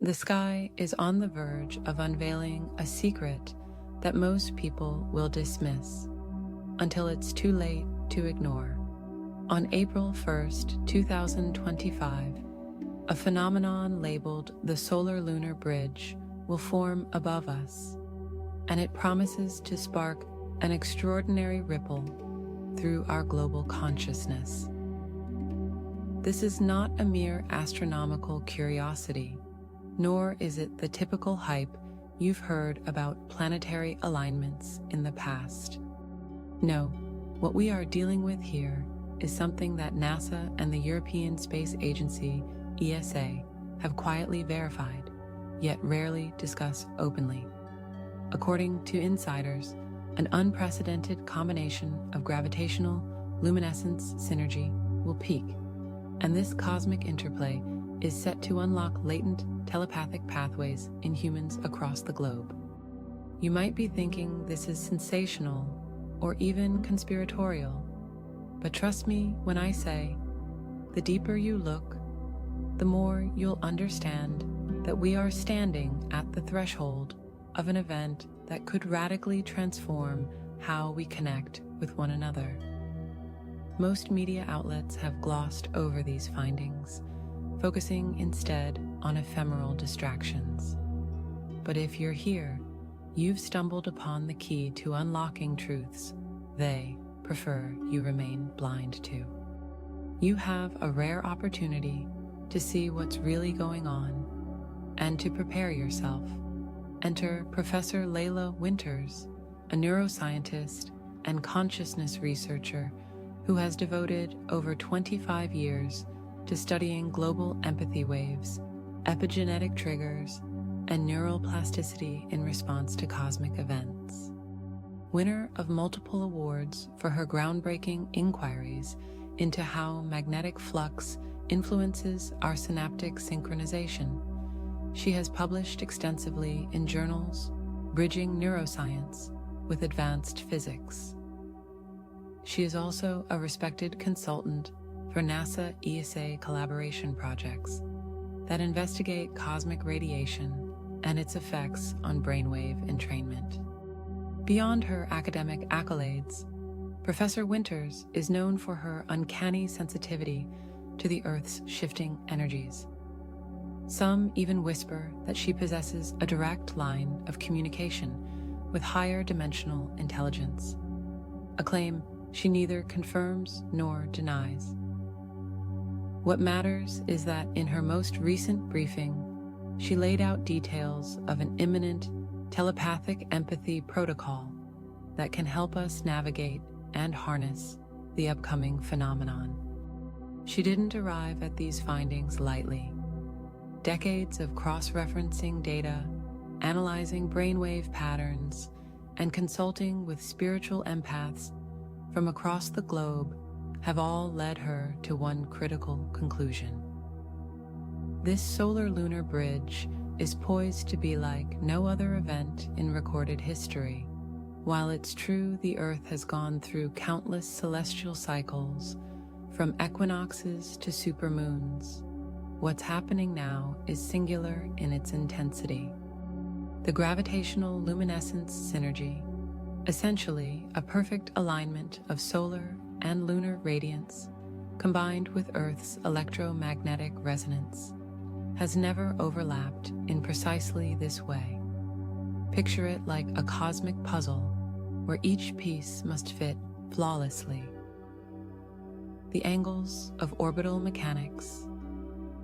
The sky is on the verge of unveiling a secret that most people will dismiss until it's too late to ignore. On April 1st, 2025, a phenomenon labeled the Solar Lunar Bridge will form above us, and it promises to spark an extraordinary ripple through our global consciousness. This is not a mere astronomical curiosity, nor is it the typical hype you've heard about planetary alignments in the past. No, what we are dealing with here is something that NASA and the European Space Agency, ESA, have quietly verified, yet rarely discuss openly. According to insiders, an unprecedented combination of gravitational luminescence synergy will peak, and this cosmic interplay is set to unlock latent telepathic pathways in humans across the globe. You might be thinking this is sensational or even conspiratorial, but trust me when I say, the deeper you look, the more you'll understand that we are standing at the threshold of an event that could radically transform how we connect with one another. Most media outlets have glossed over these findings, focusing instead on ephemeral distractions. But if you're here, you've stumbled upon the key to unlocking truths they prefer you remain blind to. You have a rare opportunity to see what's really going on and to prepare yourself. Enter Professor Leila Winters, a neuroscientist and consciousness researcher who has devoted over 25 years to studying global empathy waves, epigenetic triggers, and neural plasticity in response to cosmic events. Winner of multiple awards for her groundbreaking inquiries into how magnetic flux influences our synaptic synchronization, she has published extensively in journals bridging neuroscience with advanced physics. She is also a respected consultant for NASA ESA collaboration projects that investigate cosmic radiation and its effects on brainwave entrainment. Beyond her academic accolades, Professor Winters is known for her uncanny sensitivity to the Earth's shifting energies. Some even whisper that she possesses a direct line of communication with higher dimensional intelligence, a claim she neither confirms nor denies. What matters is that in her most recent briefing, she laid out details of an imminent telepathic empathy protocol that can help us navigate and harness the upcoming phenomenon. She didn't arrive at these findings lightly. Decades of cross-referencing data, analyzing brainwave patterns, and consulting with spiritual empaths from across the globe have all led her to one critical conclusion. This solar lunar bridge is poised to be like no other event in recorded history. While it's true the Earth has gone through countless celestial cycles, from equinoxes to supermoons, what's happening now is singular in its intensity. The gravitational luminescence synergy, essentially a perfect alignment of solar and lunar radiance, combined with Earth's electromagnetic resonance, has never overlapped in precisely this way. Picture it like a cosmic puzzle where each piece must fit flawlessly. The angles of orbital mechanics,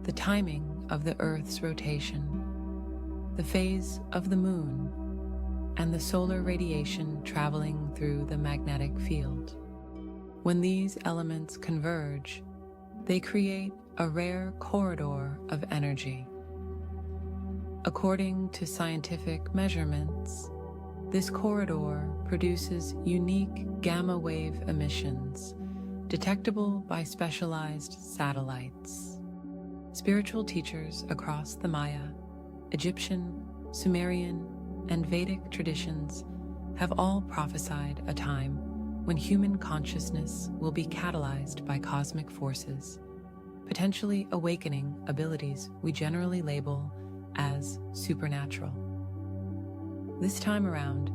the timing of the Earth's rotation, the phase of the moon, and the solar radiation traveling through the magnetic field. When these elements converge, they create a rare corridor of energy. According to scientific measurements, this corridor produces unique gamma wave emissions detectable by specialized satellites. Spiritual teachers across the Maya, Egyptian, Sumerian, and Vedic traditions have all prophesied a time when human consciousness will be catalyzed by cosmic forces, potentially awakening abilities we generally label as supernatural. This time around,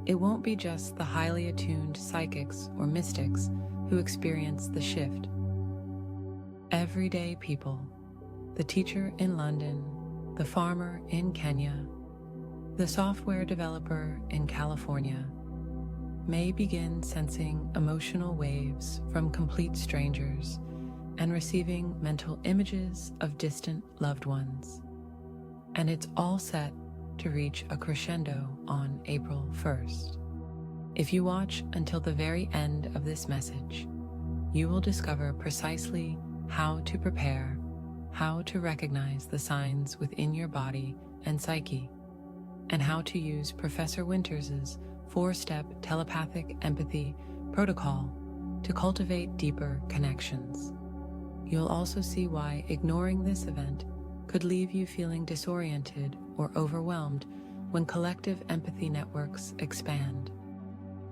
it won't be just the highly attuned psychics or mystics who experience the shift. Everyday people, the teacher in London, the farmer in Kenya, the software developer in California, may begin sensing emotional waves from complete strangers and receiving mental images of distant loved ones. And it's all set to reach a crescendo on April 1st. If you watch until the very end of this message, you will discover precisely how to prepare, how to recognize the signs within your body and psyche, and how to use Professor Winters' 4-step telepathic empathy protocol to cultivate deeper connections. You'll also see why ignoring this event could leave you feeling disoriented or overwhelmed when collective empathy networks expand.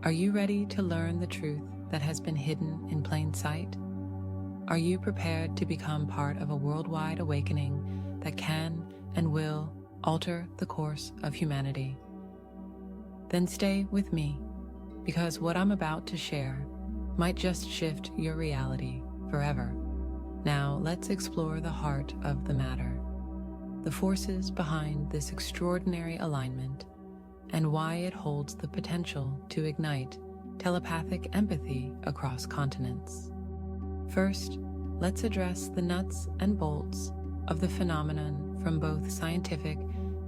Are you ready to learn the truth that has been hidden in plain sight? Are you prepared to become part of a worldwide awakening that can and will alter the course of humanity? Then stay with me, because what I'm about to share might just shift your reality forever. Now let's explore the heart of the matter, the forces behind this extraordinary alignment, and why it holds the potential to ignite telepathic empathy across continents. First, let's address the nuts and bolts of the phenomenon from both scientific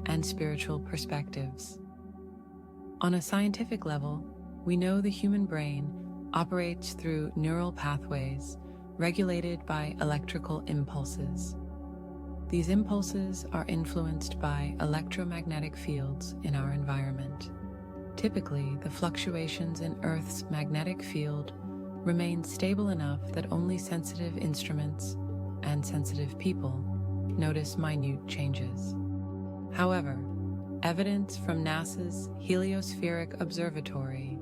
and spiritual perspectives. On a scientific level, we know the human brain operates through neural pathways regulated by electrical impulses. These impulses are influenced by electromagnetic fields in our environment. Typically, the fluctuations in Earth's magnetic field remain stable enough that only sensitive instruments and sensitive people notice minute changes. However, evidence from NASA's Heliospheric Observatory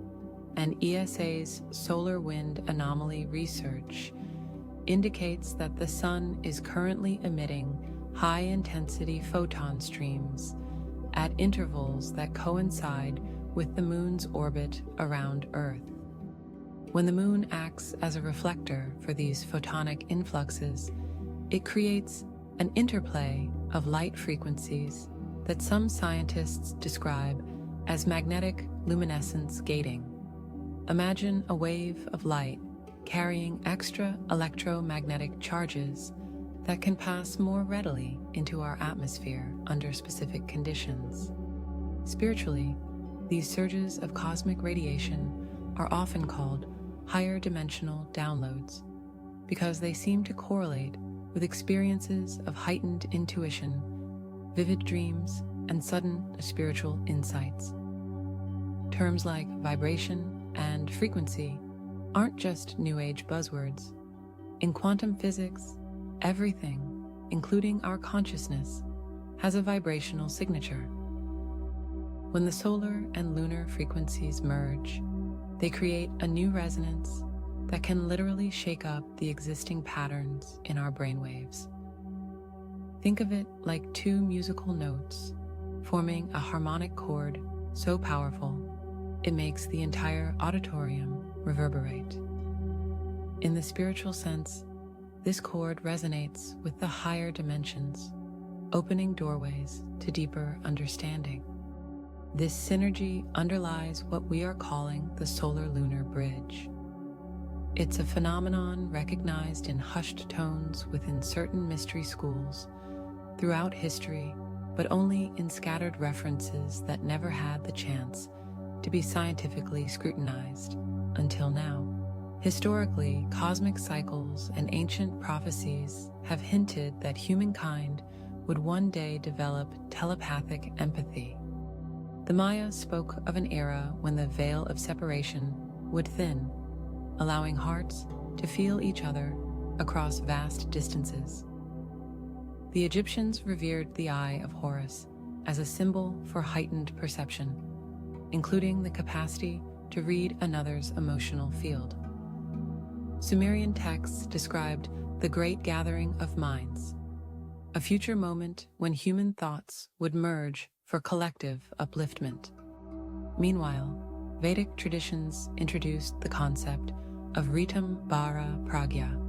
and ESA's solar wind anomaly research indicates that the Sun is currently emitting high-intensity photon streams at intervals that coincide with the Moon's orbit around Earth. When the Moon acts as a reflector for these photonic influxes, it creates an interplay of light frequencies that some scientists describe as magnetic luminescence gating. Imagine a wave of light carrying extra electromagnetic charges that can pass more readily into our atmosphere under specific conditions. Spiritually, these surges of cosmic radiation are often called higher dimensional downloads because they seem to correlate with experiences of heightened intuition, vivid dreams, and sudden spiritual insights. Terms like vibration and frequency aren't just New Age buzzwords. In quantum physics, everything, including our consciousness, has a vibrational signature. When the solar and lunar frequencies merge, they create a new resonance that can literally shake up the existing patterns in our brainwaves. Think of it like two musical notes forming a harmonic chord so powerful it makes the entire auditorium reverberate. In the spiritual sense, this chord resonates with the higher dimensions, opening doorways to deeper understanding. This synergy underlies what we are calling the Solar Lunar Bridge. It's a phenomenon recognized in hushed tones within certain mystery schools throughout history, but only in scattered references that never had the chance to be scientifically scrutinized until now. Historically, cosmic cycles and ancient prophecies have hinted that humankind would one day develop telepathic empathy. The Maya spoke of an era when the veil of separation would thin, allowing hearts to feel each other across vast distances. The Egyptians revered the eye of Horus as a symbol for heightened perception, including the capacity to read another's emotional field. Sumerian texts described the Great Gathering of Minds, a future moment when human thoughts would merge for collective upliftment. Meanwhile, Vedic traditions introduced the concept of Ritam Bara Pragya,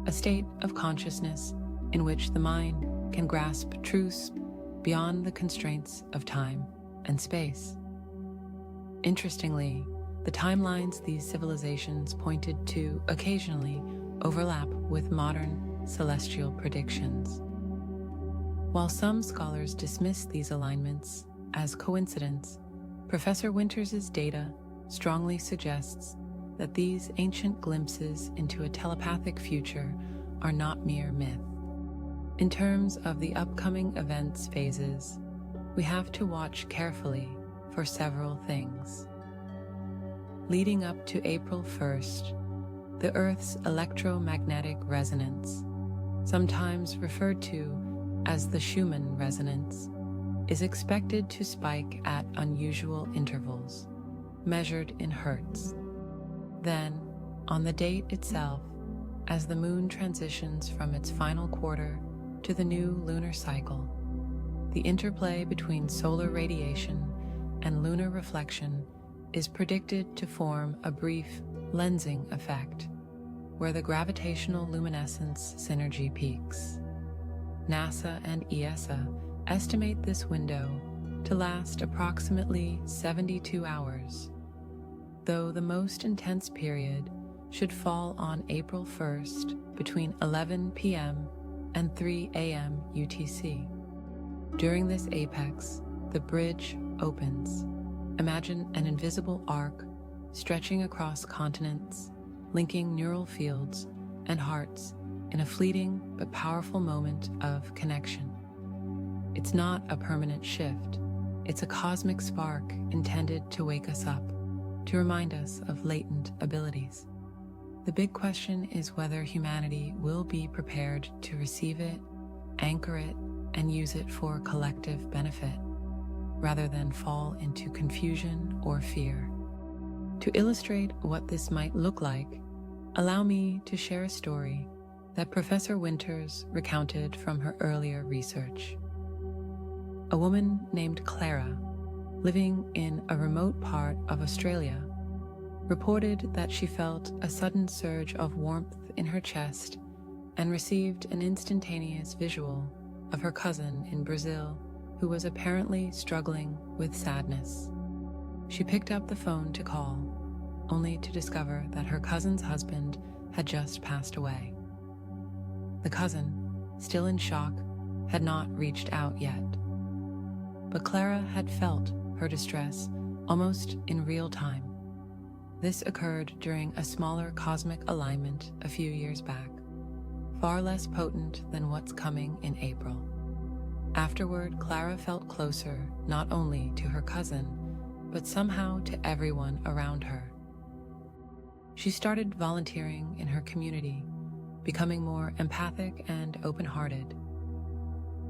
a state of consciousness in which the mind can grasp truths beyond the constraints of time and space. Interestingly, the timelines these civilizations pointed to occasionally overlap with modern celestial predictions. While some scholars dismiss these alignments as coincidence, Professor Winters' data strongly suggests that these ancient glimpses into a telepathic future are not mere myth. In terms of the upcoming events phases, we have to watch carefully for several things. Leading up to April 1st, the Earth's electromagnetic resonance, sometimes referred to as the Schumann resonance, is expected to spike at unusual intervals, measured in hertz. Then, on the date itself, as the moon transitions from its final quarter to the new lunar cycle, the interplay between solar radiation and lunar reflection is predicted to form a brief lensing effect, where the gravitational luminescence synergy peaks. NASA and ESA estimate this window to last approximately 72 hours, though the most intense period should fall on April 1st between 11 p.m. and 3 a.m. UTC. During this apex, the bridge opens. Imagine an invisible arc stretching across continents, linking neural fields and hearts in a fleeting but powerful moment of connection. It's not a permanent shift. It's a cosmic spark intended to wake us up, to remind us of latent abilities. The big question is whether humanity will be prepared to receive it, anchor it, and use it for collective benefit, rather than fall into confusion or fear. To illustrate what this might look like, allow me to share a story that Professor Winters recounted from her earlier research. A woman named Clara, living in a remote part of Australia, reported that she felt a sudden surge of warmth in her chest and received an instantaneous visual of her cousin in Brazil who was apparently struggling with sadness. She picked up the phone to call, only to discover that her cousin's husband had just passed away. The cousin, still in shock, had not reached out yet. But Clara had felt her distress almost in real time. This occurred during a smaller cosmic alignment a few years back, far less potent than what's coming in April. Afterward, Clara felt closer not only to her cousin, but somehow to everyone around her. She started volunteering in her community, becoming more empathic and open-hearted.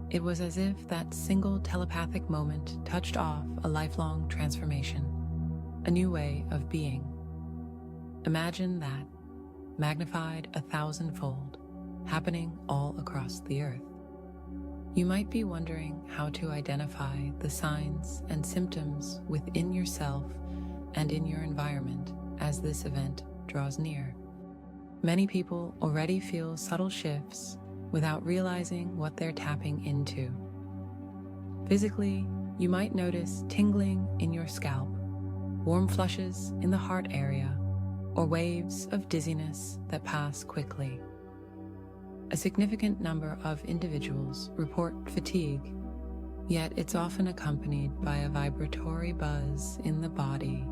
It was as if that single telepathic moment touched off a lifelong transformation, a new way of being. Imagine that, magnified 1,000-fold, happening all across the Earth. You might be wondering how to identify the signs and symptoms within yourself and in your environment as this event draws near. Many people already feel subtle shifts without realizing what they're tapping into. Physically, you might notice tingling in your scalp, warm flushes in the heart area, or waves of dizziness that pass quickly. A significant number of individuals report fatigue, yet it's often accompanied by a vibratory buzz in the body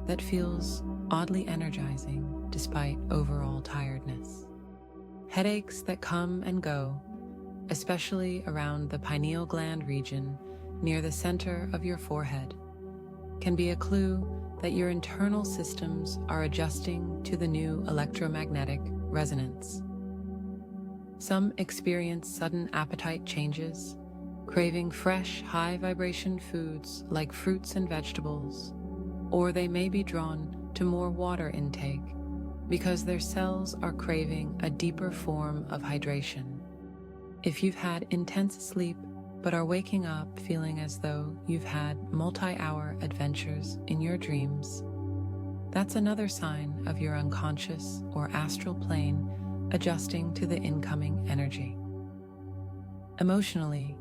that feels oddly energizing despite overall tiredness. Headaches that come and go, especially around the pineal gland region near the center of your forehead, can be a clue that your internal systems are adjusting to the new electromagnetic resonance. Some experience sudden appetite changes, craving fresh, high-vibration foods like fruits and vegetables, or they may be drawn to more water intake because their cells are craving a deeper form of hydration. If you've had intense sleep but are waking up feeling as though you've had multi-hour adventures in your dreams, that's another sign of your unconscious or astral plane adjusting to the incoming energy. Emotionally,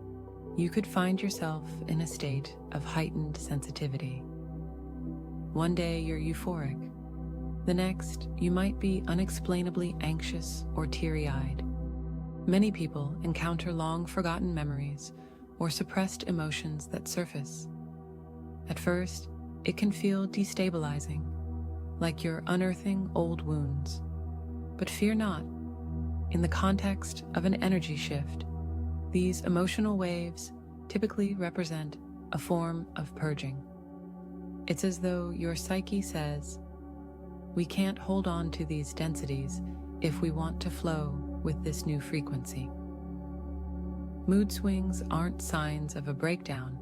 you could find yourself in a state of heightened sensitivity. One day you're euphoric. The next, you might be unexplainably anxious or teary-eyed. Many people encounter long-forgotten memories or suppressed emotions that surface. At first, it can feel destabilizing, like you're unearthing old wounds. But fear not. In the context of an energy shift, these emotional waves typically represent a form of purging. It's as though your psyche says, we can't hold on to these densities if we want to flow with this new frequency. Mood swings aren't signs of a breakdown,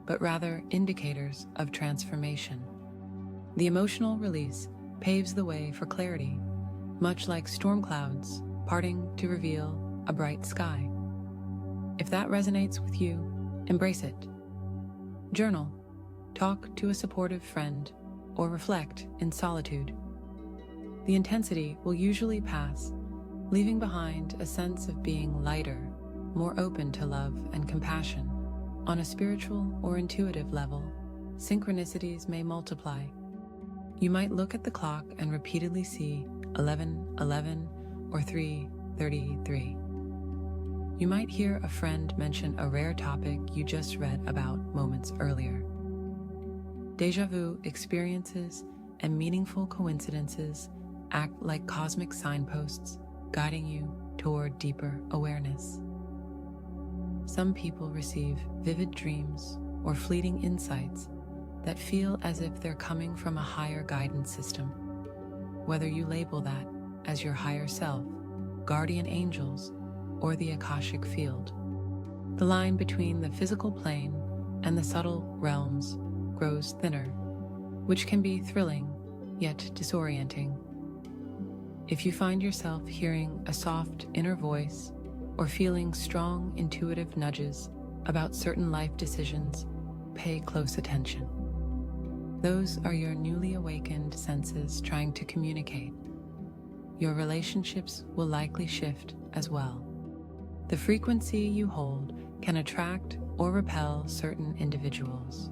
but rather indicators of transformation. The emotional release paves the way for clarity, much like storm clouds parting to reveal a bright sky. If that resonates with you, embrace it. Journal, talk to a supportive friend, or reflect in solitude. The intensity will usually pass, leaving behind a sense of being lighter, more open to love and compassion. On a spiritual or intuitive level, synchronicities may multiply. You might look at the clock and repeatedly see 11:11 or 3:33. You might hear a friend mention a rare topic you just read about moments earlier. Déjà vu experiences and meaningful coincidences act like cosmic signposts, guiding you toward deeper awareness. Some people receive vivid dreams or fleeting insights that feel as if they're coming from a higher guidance system, whether you label that as your higher self, guardian angels, or the Akashic field. The line between the physical plane and the subtle realms grows thinner, which can be thrilling yet disorienting. If you find yourself hearing a soft inner voice or feeling strong intuitive nudges about certain life decisions, pay close attention. Those are your newly awakened senses trying to communicate. Your relationships will likely shift as well. The frequency you hold can attract or repel certain individuals.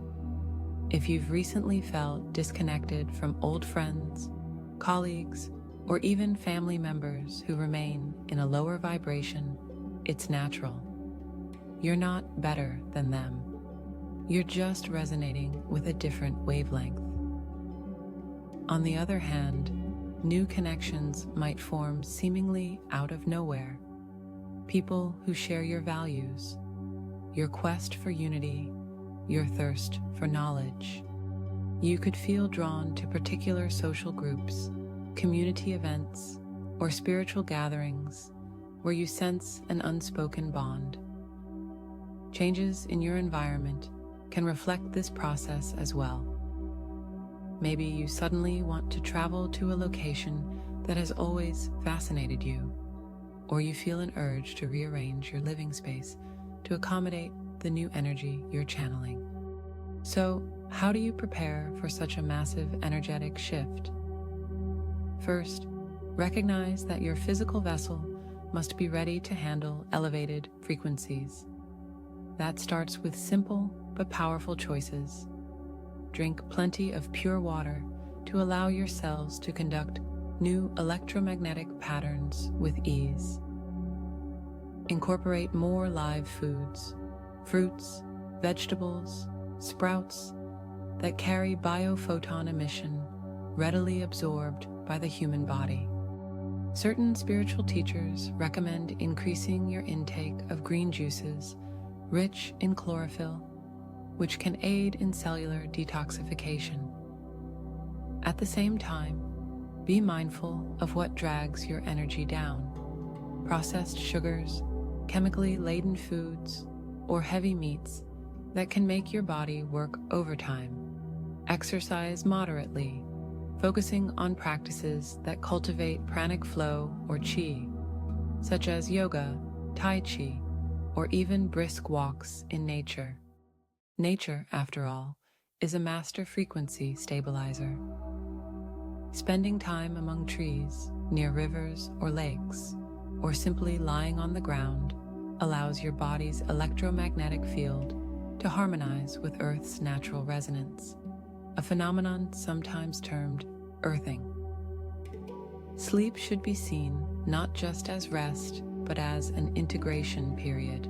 If you've recently felt disconnected from old friends, colleagues, or even family members who remain in a lower vibration, it's natural. You're not better than them. You're just resonating with a different wavelength. On the other hand, new connections might form seemingly out of nowhere. People who share your values, your quest for unity, your thirst for knowledge. You could feel drawn to particular social groups, community events, or spiritual gatherings where you sense an unspoken bond. Changes in your environment can reflect this process as well. Maybe you suddenly want to travel to a location that has always fascinated you, or you feel an urge to rearrange your living space to accommodate the new energy you're channeling. So, how do you prepare for such a massive energetic shift? First, recognize that your physical vessel must be ready to handle elevated frequencies. That starts with simple but powerful choices. Drink plenty of pure water to allow your cells to conduct new electromagnetic patterns with ease. Incorporate more live foods, fruits, vegetables, sprouts that carry biophoton emission readily absorbed by the human body. Certain spiritual teachers recommend increasing your intake of green juices rich in chlorophyll, which can aid in cellular detoxification. At the same time, be mindful of what drags your energy down. Processed sugars, chemically laden foods, or heavy meats that can make your body work overtime. Exercise moderately, focusing on practices that cultivate pranic flow or qi, such as yoga, tai chi, or even brisk walks in nature. Nature, after all, is a master frequency stabilizer. Spending time among trees, near rivers or lakes, or simply lying on the ground allows your body's electromagnetic field to harmonize with Earth's natural resonance, a phenomenon sometimes termed earthing. Sleep should be seen not just as rest, but as an integration period.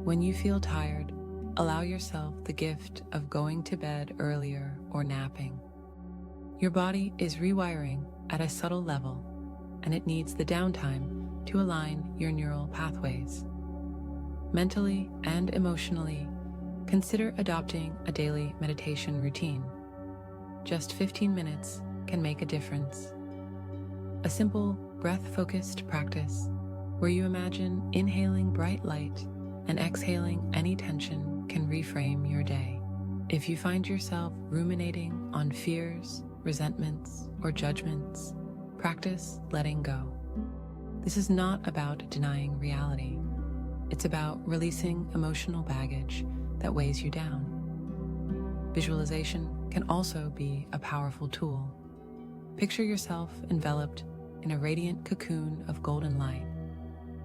When you feel tired, allow yourself the gift of going to bed earlier or napping. Your body is rewiring at a subtle level, and it needs the downtime to align your neural pathways. Mentally and emotionally, consider adopting a daily meditation routine. Just 15 minutes can make a difference. A simple, breath-focused practice where you imagine inhaling bright light and exhaling any tension can reframe your day. If you find yourself ruminating on fears, resentments, or judgments, practice letting go. This is not about denying reality. It's about releasing emotional baggage that weighs you down. Visualization can also be a powerful tool. Picture yourself enveloped in a radiant cocoon of golden light,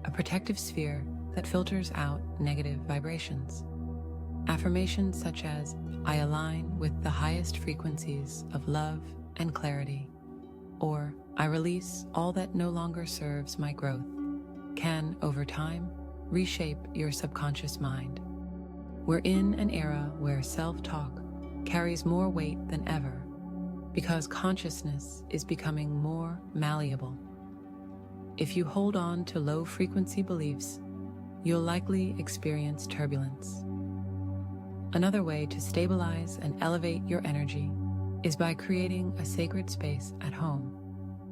a protective sphere that filters out negative vibrations. Affirmations such as, "I align with the highest frequencies of love and clarity," or "I release all that no longer serves my growth," can, over time, reshape your subconscious mind. We're in an era where self-talk carries more weight than ever because consciousness is becoming more malleable. If you hold on to low-frequency beliefs, you'll likely experience turbulence. Another way to stabilize and elevate your energy is by creating a sacred space at home.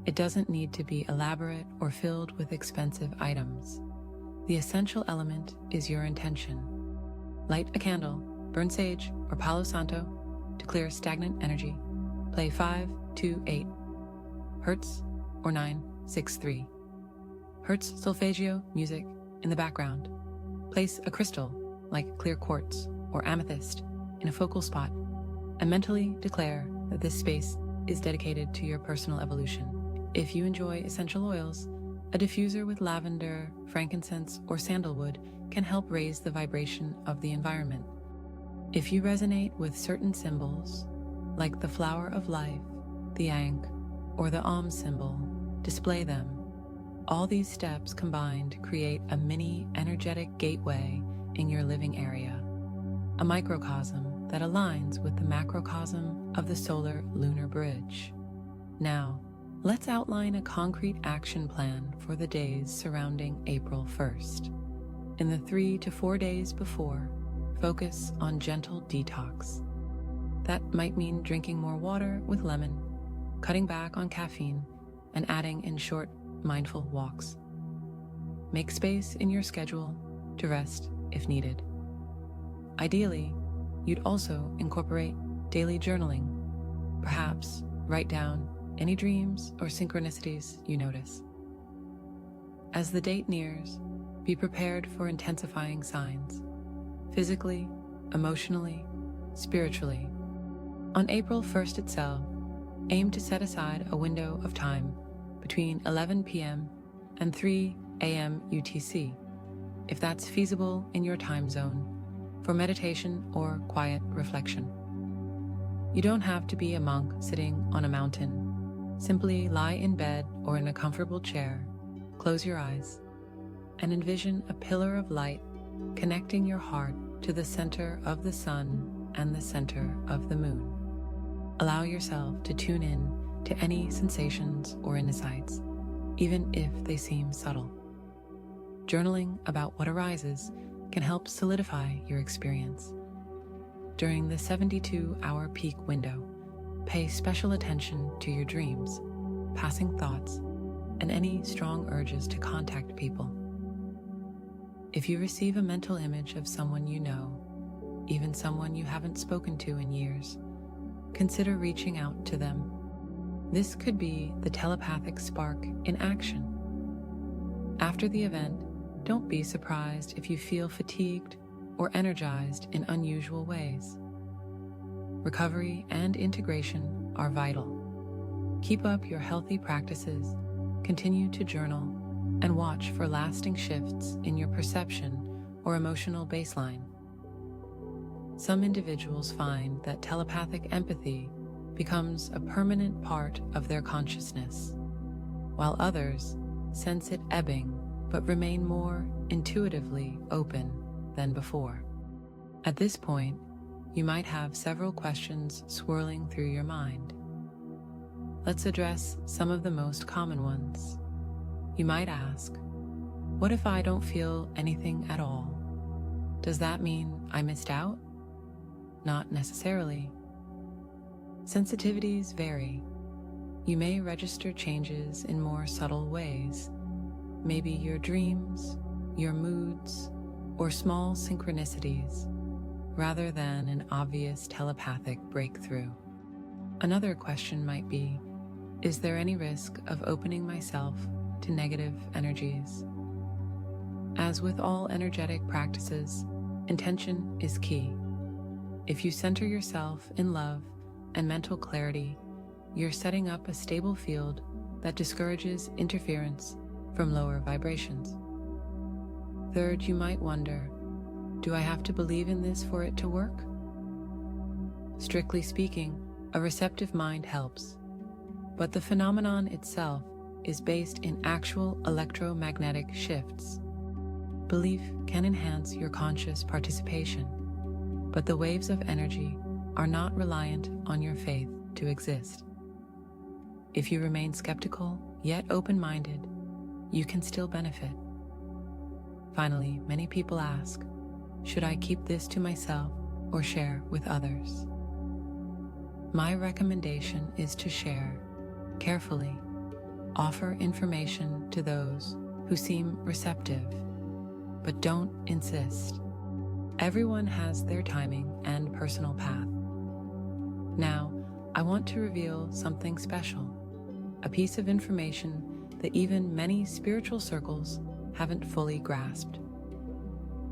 It doesn't need to be elaborate or filled with expensive items. The essential element is your intention. Light a candle, burn sage or Palo Santo to clear stagnant energy. Play 5-2-8 Hertz or 9-6-3 Hertz solfeggio music in the background. Place a crystal like clear quartz or amethyst in a focal spot and mentally declare that this space is dedicated to your personal evolution. If you enjoy essential oils, a diffuser with lavender, frankincense, or sandalwood can help raise the vibration of the environment. If you resonate with certain symbols, like the flower of life, the ankh, or the Om symbol, display them. All these steps combined create a mini energetic gateway in your living area, a microcosm that aligns with the macrocosm of the Solar Lunar Bridge. Now, let's outline a concrete action plan for the days surrounding April 1st. In the 3 to 4 days before, focus on gentle detox. That might mean drinking more water with lemon, cutting back on caffeine, and adding in short, mindful walks. Make space in your schedule to rest if needed. Ideally, you'd also incorporate daily journaling. Perhaps write down any dreams or synchronicities you notice. As the date nears, be prepared for intensifying signs, physically, emotionally, spiritually. On April 1st itself, aim to set aside a window of time between 11 p.m. and 3 a.m. UTC, if that's feasible in your time zone, for meditation or quiet reflection. You don't have to be a monk sitting on a mountain. Simply lie in bed or in a comfortable chair, close your eyes, and envision a pillar of light connecting your heart to the center of the sun and the center of the moon. Allow yourself to tune in to any sensations or insights, even if they seem subtle. Journaling about what arises can help solidify your experience. During the 72-hour peak window, pay special attention to your dreams, passing thoughts, and any strong urges to contact people. If you receive a mental image of someone you know, even someone you haven't spoken to in years, consider reaching out to them. This could be the telepathic spark in action. After the event, don't be surprised if you feel fatigued or energized in unusual ways. Recovery and integration are vital. Keep up your healthy practices, continue to journal, and watch for lasting shifts in your perception or emotional baseline. Some individuals find that telepathic empathy becomes a permanent part of their consciousness, while others sense it ebbing but remain more intuitively open than before. At this point, you might have several questions swirling through your mind. Let's address some of the most common ones. You might ask, what if I don't feel anything at all? Does that mean I missed out? Not necessarily. Sensitivities vary. You may register changes in more subtle ways, maybe your dreams, your moods, or small synchronicities, rather than an obvious telepathic breakthrough. Another question might be, is there any risk of opening myself to negative energies? As with all energetic practices, intention is key. If you center yourself in love and mental clarity, you're setting up a stable field that discourages interference from lower vibrations. Third, you might wonder, do I have to believe in this for it to work? Strictly speaking, a receptive mind helps, but the phenomenon itself is based in actual electromagnetic shifts. Belief can enhance your conscious participation, but the waves of energy are not reliant on your faith to exist. If you remain skeptical yet open-minded, you can still benefit. Finally, many people ask, should I keep this to myself or share with others? My recommendation is to share carefully. Offer information to those who seem receptive, but don't insist. Everyone has their timing and personal path. Now, I want to reveal something special, a piece of information that even many spiritual circles haven't fully grasped.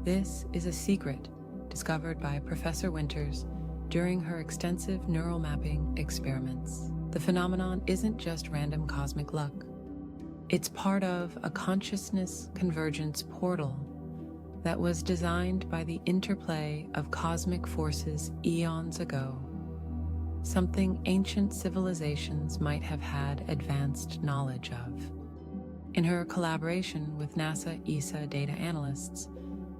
This is a secret discovered by Professor Winters during her extensive neural mapping experiments. The phenomenon isn't just random cosmic luck. It's part of a consciousness convergence portal that was designed by the interplay of cosmic forces eons ago, something ancient civilizations might have had advanced knowledge of. In her collaboration with NASA ESA data analysts,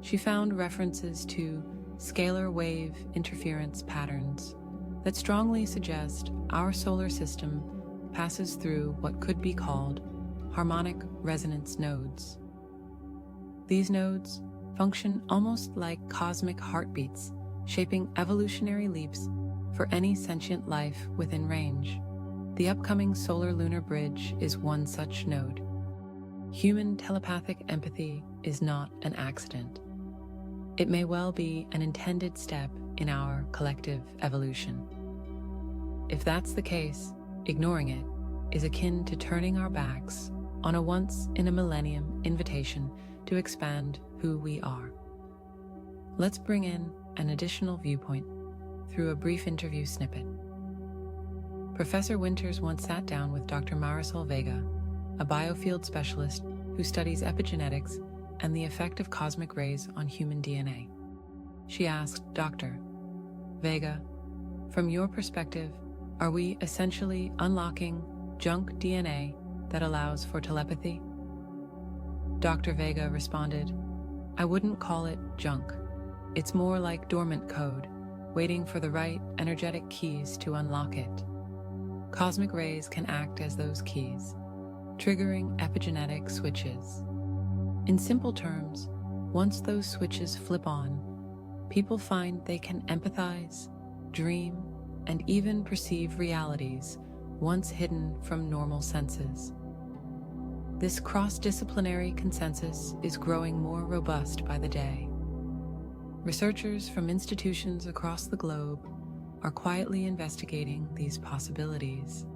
she found references to scalar wave interference patterns that strongly suggest our solar system passes through what could be called harmonic resonance nodes. These nodes function almost like cosmic heartbeats, shaping evolutionary leaps for any sentient life within range. The upcoming Solar Lunar Bridge is one such node. Human telepathic empathy is not an accident. It may well be an intended step in our collective evolution. If that's the case, ignoring it is akin to turning our backs on a once-in-a-millennium invitation to expand who we are. Let's bring in an additional viewpoint through a brief interview snippet. Professor Winters once sat down with Dr. Marisol Vega, a biofield specialist who studies epigenetics and the effect of cosmic rays on human DNA. She asked, Dr. Vega, from your perspective, are we essentially unlocking junk DNA that allows for telepathy? Dr. Vega responded, I wouldn't call it junk. It's more like dormant code, waiting for the right energetic keys to unlock it. Cosmic rays can act as those keys, triggering epigenetic switches. In simple terms, once those switches flip on, people find they can empathize, dream, and even perceive realities once hidden from normal senses. This cross-disciplinary consensus is growing more robust by the day. Researchers from institutions across the globe are quietly investigating these possibilities.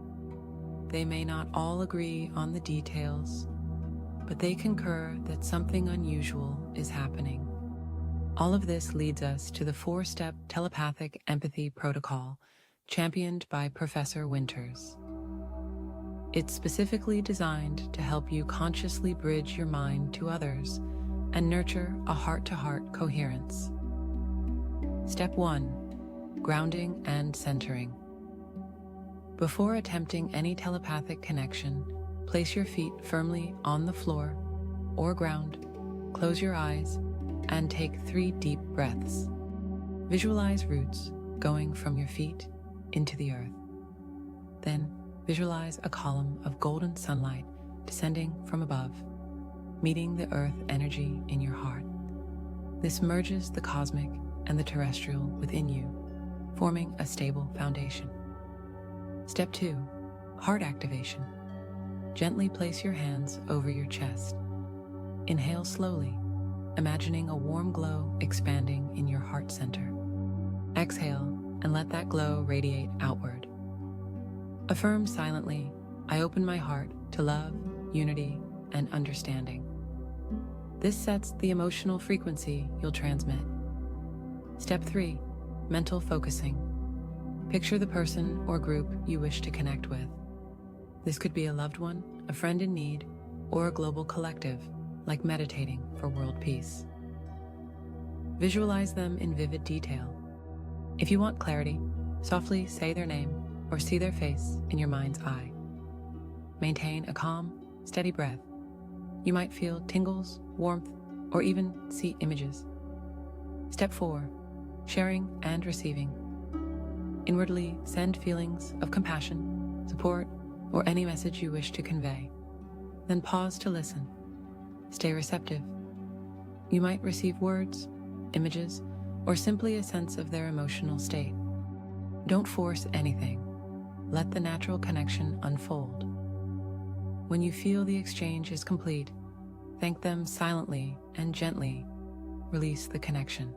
They may not all agree on the details, but they concur that something unusual is happening. All of this leads us to the 4-step telepathic empathy protocol championed by Professor Winters. It's specifically designed to help you consciously bridge your mind to others and nurture a heart-to-heart coherence. Step 1. Grounding and centering. Before attempting any telepathic connection, place your feet firmly on the floor or ground, close your eyes, and take 3 deep breaths. Visualize roots going from your feet into the earth. Then visualize a column of golden sunlight descending from above, meeting the earth energy in your heart. This merges the cosmic and the terrestrial within you, forming a stable foundation. Step 2. Heart activation. Gently place your hands over your chest. Inhale slowly, imagining a warm glow expanding in your heart center. Exhale and let that glow radiate outward. Affirm silently, I open my heart to love, unity, and understanding. This sets the emotional frequency you'll transmit. Step 3. Mental focusing. Picture the person or group you wish to connect with. This could be a loved one, a friend in need, or a global collective, like meditating for world peace. Visualize them in vivid detail. If you want clarity, softly say their name or see their face in your mind's eye. Maintain a calm, steady breath. You might feel tingles, warmth, or even see images. Step 4. Sharing and receiving. Inwardly send feelings of compassion, support, or any message you wish to convey. Then pause to listen. Stay receptive. You might receive words, images, or simply a sense of their emotional state. Don't force anything. Let the natural connection unfold. When you feel the exchange is complete, thank them silently and gently release the connection.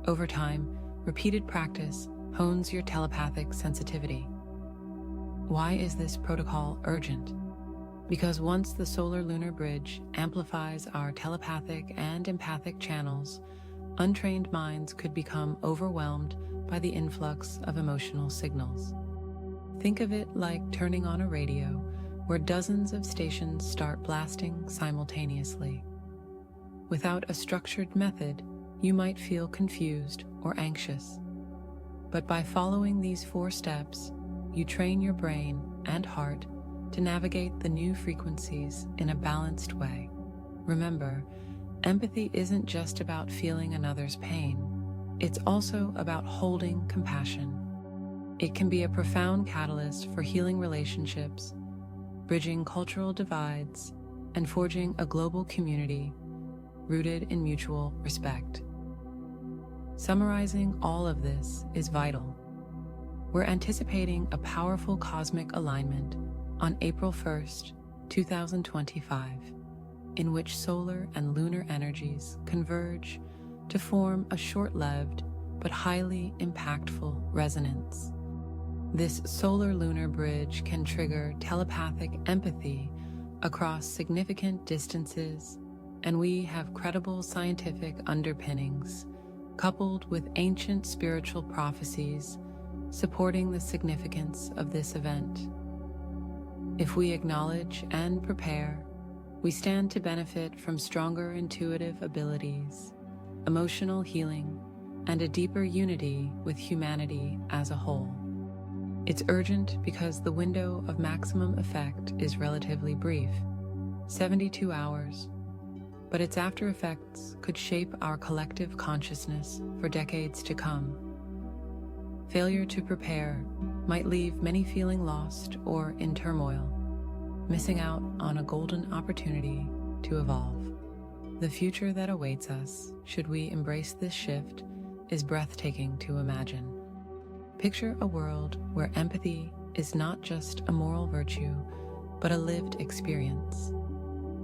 Over time, repeated practice hones your telepathic sensitivity. Why is this protocol urgent? Because once the Solar Lunar Bridge amplifies our telepathic and empathic channels, untrained minds could become overwhelmed by the influx of emotional signals. Think of it like turning on a radio where dozens of stations start blasting simultaneously. Without a structured method, you might feel confused or anxious. But by following these 4 steps, you train your brain and heart to navigate the new frequencies in a balanced way. Remember, empathy isn't just about feeling another's pain. It's also about holding compassion. It can be a profound catalyst for healing relationships, bridging cultural divides, and forging a global community rooted in mutual respect. Summarizing all of this is vital. We're anticipating a powerful cosmic alignment on April 1st, 2025, in which solar and lunar energies converge to form a short-lived but highly impactful resonance. This Solar Lunar Bridge can trigger telepathic empathy across significant distances, and we have credible scientific underpinnings, coupled with ancient spiritual prophecies, supporting the significance of this event. If we acknowledge and prepare, we stand to benefit from stronger intuitive abilities, emotional healing, and a deeper unity with humanity as a whole. It's urgent because the window of maximum effect is relatively brief, 72 hours, but its after effects could shape our collective consciousness for decades to come. Failure to prepare might leave many feeling lost or in turmoil, missing out on a golden opportunity to evolve. The future that awaits us, should we embrace this shift, is breathtaking to imagine. Picture a world where empathy is not just a moral virtue, but a lived experience,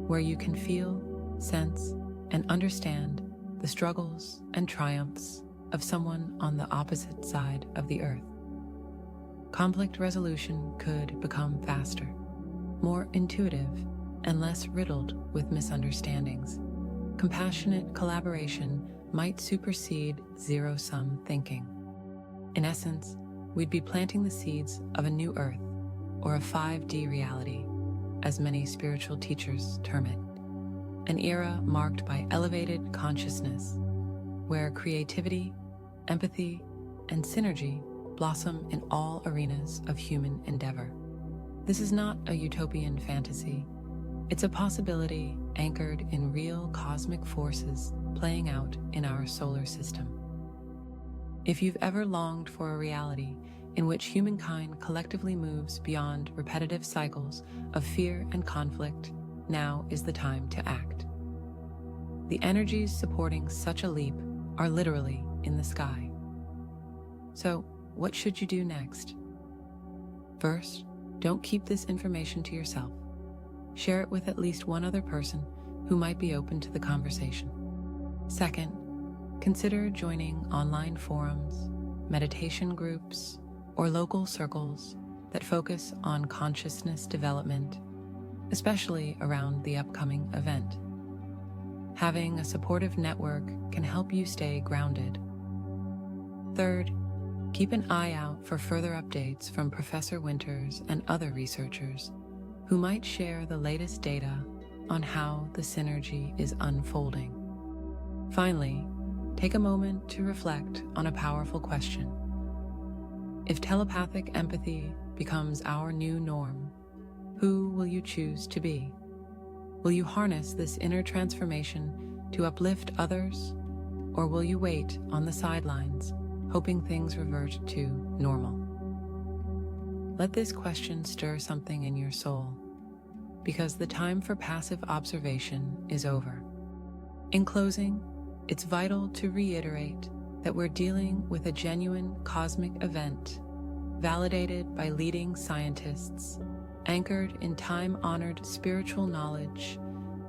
where you can feel, sense, and understand the struggles and triumphs of someone on the opposite side of the earth. Conflict resolution could become faster, more intuitive, and less riddled with misunderstandings. Compassionate collaboration might supersede zero-sum thinking. In essence, we'd be planting the seeds of a new Earth, or a 5D reality, as many spiritual teachers term it. An era marked by elevated consciousness, where creativity, empathy, and synergy blossom in all arenas of human endeavor. This is not a utopian fantasy. It's a possibility anchored in real cosmic forces playing out in our solar system. If you've ever longed for a reality in which humankind collectively moves beyond repetitive cycles of fear and conflict, now is the time to act. The energies supporting such a leap are literally in the sky. So, what should you do next? First, don't keep this information to yourself. Share it with at least one other person who might be open to the conversation. Second, consider joining online forums, meditation groups, or local circles that focus on consciousness development, especially around the upcoming event. Having a supportive network can help you stay grounded. Third, keep an eye out for further updates from Professor Winters and other researchers who might share the latest data on how the synergy is unfolding. Finally, take a moment to reflect on a powerful question. If telepathic empathy becomes our new norm, who will you choose to be? Will you harness this inner transformation to uplift others, or will you wait on the sidelines, hoping things revert to normal? Let this question stir something in your soul, because the time for passive observation is over. In closing, it's vital to reiterate that we're dealing with a genuine cosmic event, validated by leading scientists, anchored in time-honored spiritual knowledge,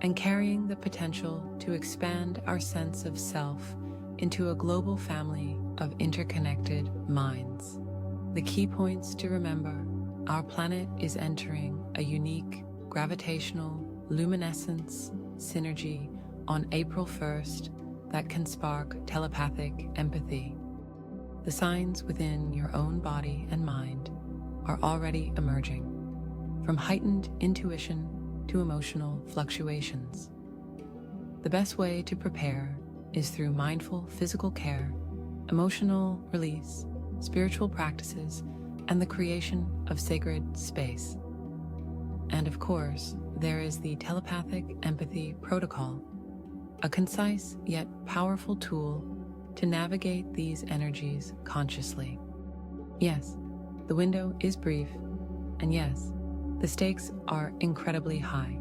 and carrying the potential to expand our sense of self into a global family of interconnected minds. The key points to remember: our planet is entering a unique gravitational luminescence synergy on April 1st that can spark telepathic empathy. The signs within your own body and mind are already emerging, from heightened intuition to emotional fluctuations. The best way to prepare is through mindful physical care, emotional release, spiritual practices, and the creation of sacred space. And of course, there is the Telepathic Empathy Protocol, a concise yet powerful tool to navigate these energies consciously. Yes, the window is brief, and yes, the stakes are incredibly high.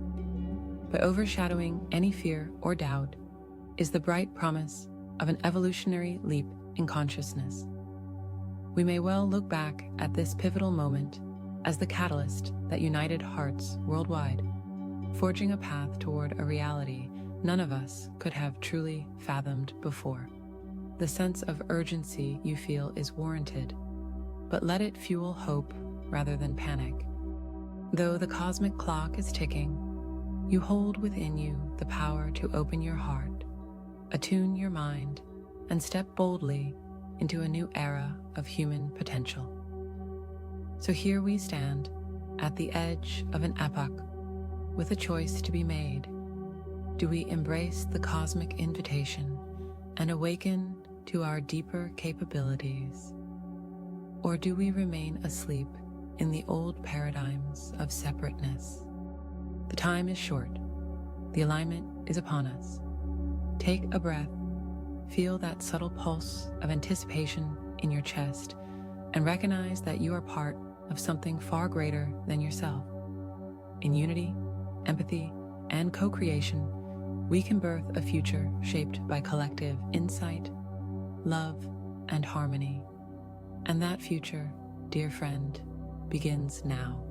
But overshadowing any fear or doubt is the bright promise of an evolutionary leap in consciousness. We may well look back at this pivotal moment as the catalyst that united hearts worldwide, forging a path toward a reality none of us could have truly fathomed before. The sense of urgency you feel is warranted, but let it fuel hope rather than panic. Though the cosmic clock is ticking, you hold within you the power to open your heart, attune your mind, and step boldly into a new era of human potential. So here we stand, at the edge of an epoch, with a choice to be made. Do we embrace the cosmic invitation and awaken to our deeper capabilities? Or do we remain asleep in the old paradigms of separateness? The time is short. The alignment is upon us. Take a breath, feel that subtle pulse of anticipation in your chest, and recognize that you are part of something far greater than yourself. In unity, empathy, and co-creation, we can birth a future shaped by collective insight, love, and harmony. And that future, dear friend, begins now.